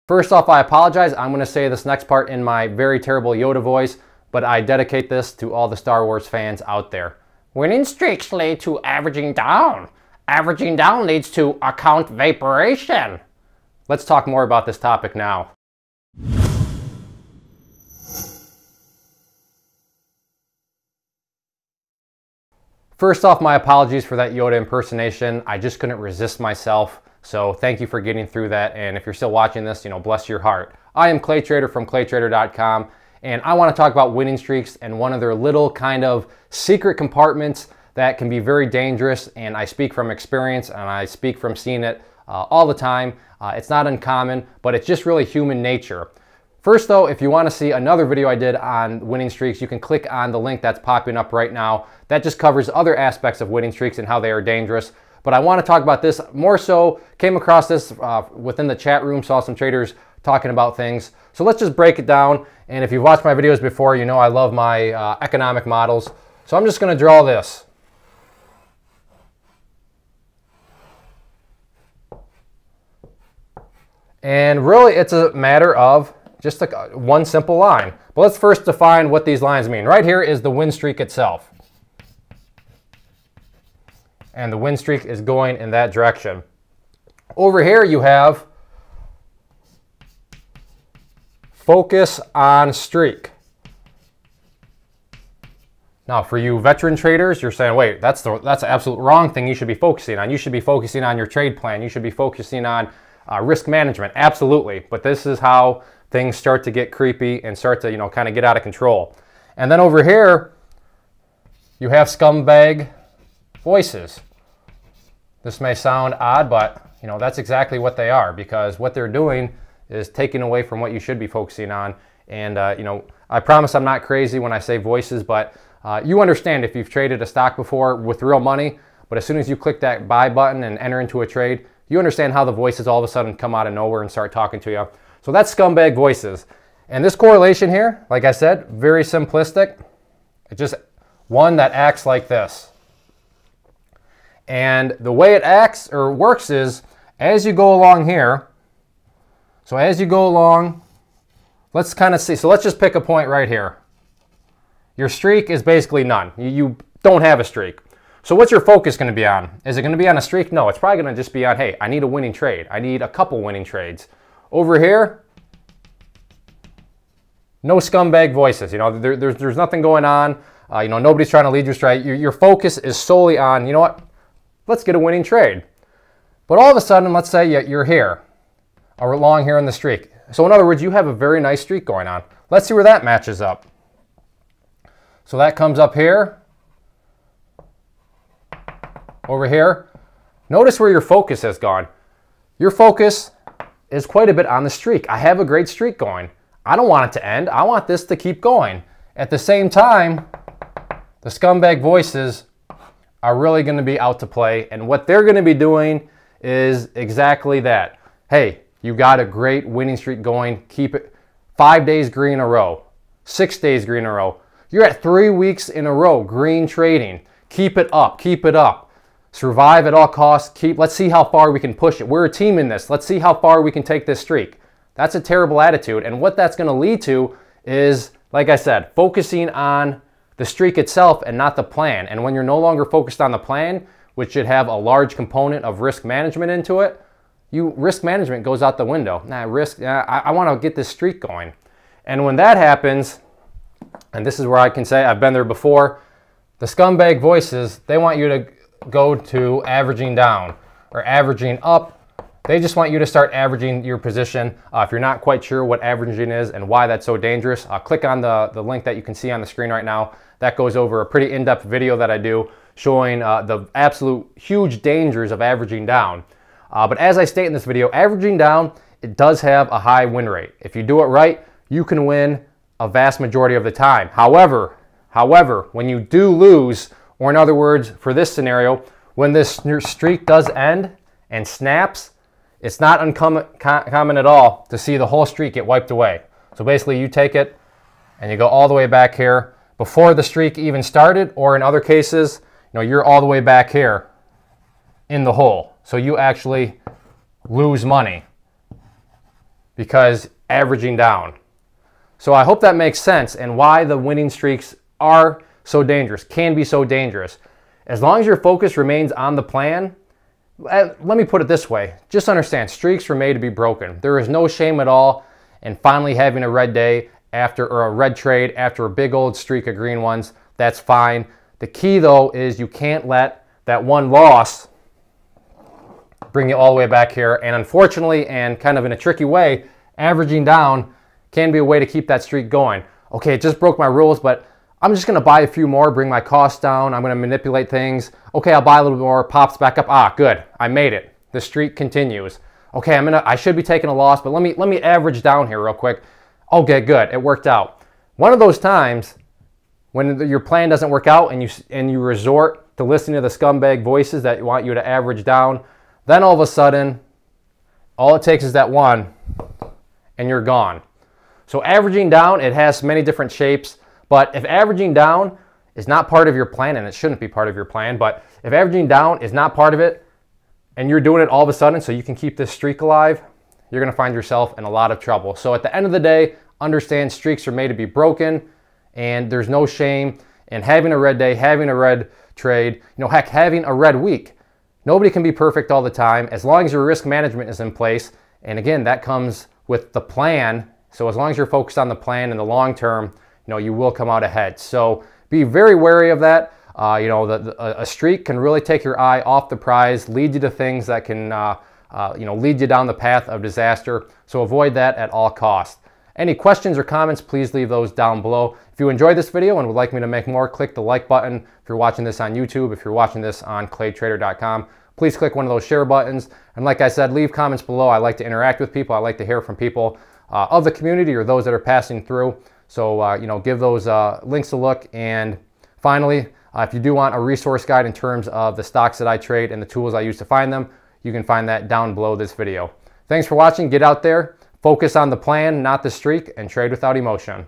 First off, I apologize. I'm going to say this next part in my very terrible Yoda voice, but I dedicate this to all the Star Wars fans out there. Winning streaks lead to averaging down. Averaging down leads to account vaporation. Let's talk more about this topic now. First off, my apologies for that Yoda impersonation. I just couldn't resist myself. So thank you for getting through that. And if you're still watching this, bless your heart. I am Clay Trader from claytrader.com, and I want to talk about winning streaks and one of their little kind of secret compartments that can be very dangerous. And I speak from experience, and I speak from seeing it all the time. It's not uncommon, but it's just really human nature. First though, if you want to see another video I did on winning streaks, you can click on the link that's popping up right now. That just covers other aspects of winning streaks and how they are dangerous. But I want to talk about this more so, came across this within the chat room, saw some traders talking about things. So let's just break it down. And if you've watched my videos before, you know I love my economic models. So I'm just going to draw this. And really it's a matter of just one simple line. But let's first define what these lines mean. Right here is the win streak itself. And the win streak is going in that direction. Over here you have focus on streak. Now for you veteran traders, you're saying, wait, that's the absolute wrong thing you should be focusing on. You should be focusing on your trade plan. You should be focusing on risk management. Absolutely. But this is how things start to get creepy and start to, kind of get out of control. And then over here, you have scumbag voices. This may sound odd, but that's exactly what they are, because what they're doing is taking away from what you should be focusing on. And I promise I'm not crazy when I say voices, but you understand if you've traded a stock before with real money, but as soon as you click that buy button and enter into a trade, you understand how the voices all of a sudden come out of nowhere and start talking to you. So that's scumbag voices. And this correlation here, like I said, very simplistic. It's just one that acts like this. And the way it acts or works is, as you go along here, so as you go along, let's kind of see. So let's just pick a point right here. Your streak is basically none. You don't have a streak. So what's your focus going to be on? Is it going to be on a streak? No, it's probably going to just be on, hey, I need a winning trade. I need a couple winning trades. Over here, no scumbag voices. There's nothing going on. Nobody's trying to lead you astray. Your focus is solely on, you know what? Let's get a winning trade. But all of a sudden, let's say you're here, or along here in the streak. So in other words, you have a very nice streak going on. Let's see where that matches up. So that comes up here, over here. Notice where your focus has gone. Your focus is quite a bit on the streak. I have a great streak going. I don't want it to end. I want this to keep going. At the same time, the scumbag voices are really going to be out to play, and what they're going to be doing is exactly that. Hey, you got a great winning streak going. Keep it 5 days green in a row, 6 days green in a row. You're at 3 weeks in a row green trading. Keep it up. Keep it up. Survive at all costs. Let's see how far we can push it. We're a team in this. Let's see how far we can take this streak. That's a terrible attitude, and what that's going to lead to is, like I said, focusing on the streak itself and not the plan. And when you're no longer focused on the plan, which should have a large component of risk management into it, risk management goes out the window. I want to get this streak going. And when that happens, and this is where I can say I've been there before, the scumbag voices, they want you to go to averaging down or averaging up. They just want you to start averaging your position. If you're not quite sure what averaging is and why that's so dangerous, click on the link that you can see on the screen right now. That goes over a pretty in-depth video that I do showing the absolute huge dangers of averaging down. But as I state in this video, averaging down, it does have a high win rate. If you do it right, you can win a vast majority of the time. However, when you do lose, or in other words, for this scenario, when this streak does end and snaps, it's not uncommon at all to see the whole streak get wiped away. So basically you take it and you go all the way back here before the streak even started, or in other cases, you're all the way back here in the hole. So you actually lose money because averaging down. So I hope that makes sense and why the winning streaks are so dangerous, can be so dangerous. As long as your focus remains on the plan, let me put it this way. Just understand, streaks were made to be broken. There is no shame at all in finally having a red day after, or a red trade after a big old streak of green ones. That's fine. The key though is you can't let that one loss bring you all the way back here. And unfortunately, and kind of in a tricky way, averaging down can be a way to keep that streak going. Okay, it just broke my rules, but I'm just gonna buy a few more, bring my costs down. I'm gonna manipulate things. Okay, I'll buy a little bit more, pops back up. Ah, good, I made it. The streak continues. Okay, I should be taking a loss, but let me average down here real quick. Okay, good, it worked out. One of those times when your plan doesn't work out and you resort to listening to the scumbag voices that want you to average down, then all of a sudden, all it takes is that one and you're gone. So averaging down, it has many different shapes. But if averaging down is not part of your plan, and it shouldn't be part of your plan, but if averaging down is not part of it, and you're doing it all of a sudden so you can keep this streak alive, you're gonna find yourself in a lot of trouble. So at the end of the day, understand streaks are made to be broken, and there's no shame in having a red day, having a red trade, you know, heck, having a red week. Nobody can be perfect all the time, as long as your risk management is in place. And again, that comes with the plan. So as long as you're focused on the plan in the long term, you know, you will come out ahead. So be very wary of that. You know, a streak can really take your eye off the prize, lead you to things that can, you know, lead you down the path of disaster. So avoid that at all costs. Any questions or comments, please leave those down below. If you enjoyed this video and would like me to make more, click the like button. If you're watching this on YouTube, if you're watching this on claytrader.com, please click one of those share buttons. And like I said, leave comments below. I like to interact with people. I like to hear from people of the community or those that are passing through. So, you know, give those links a look. And finally, if you do want a resource guide in terms of the stocks that I trade and the tools I use to find them, you can find that down below this video. Thanks for watching. Get out there, focus on the plan, not the streak, and trade without emotion.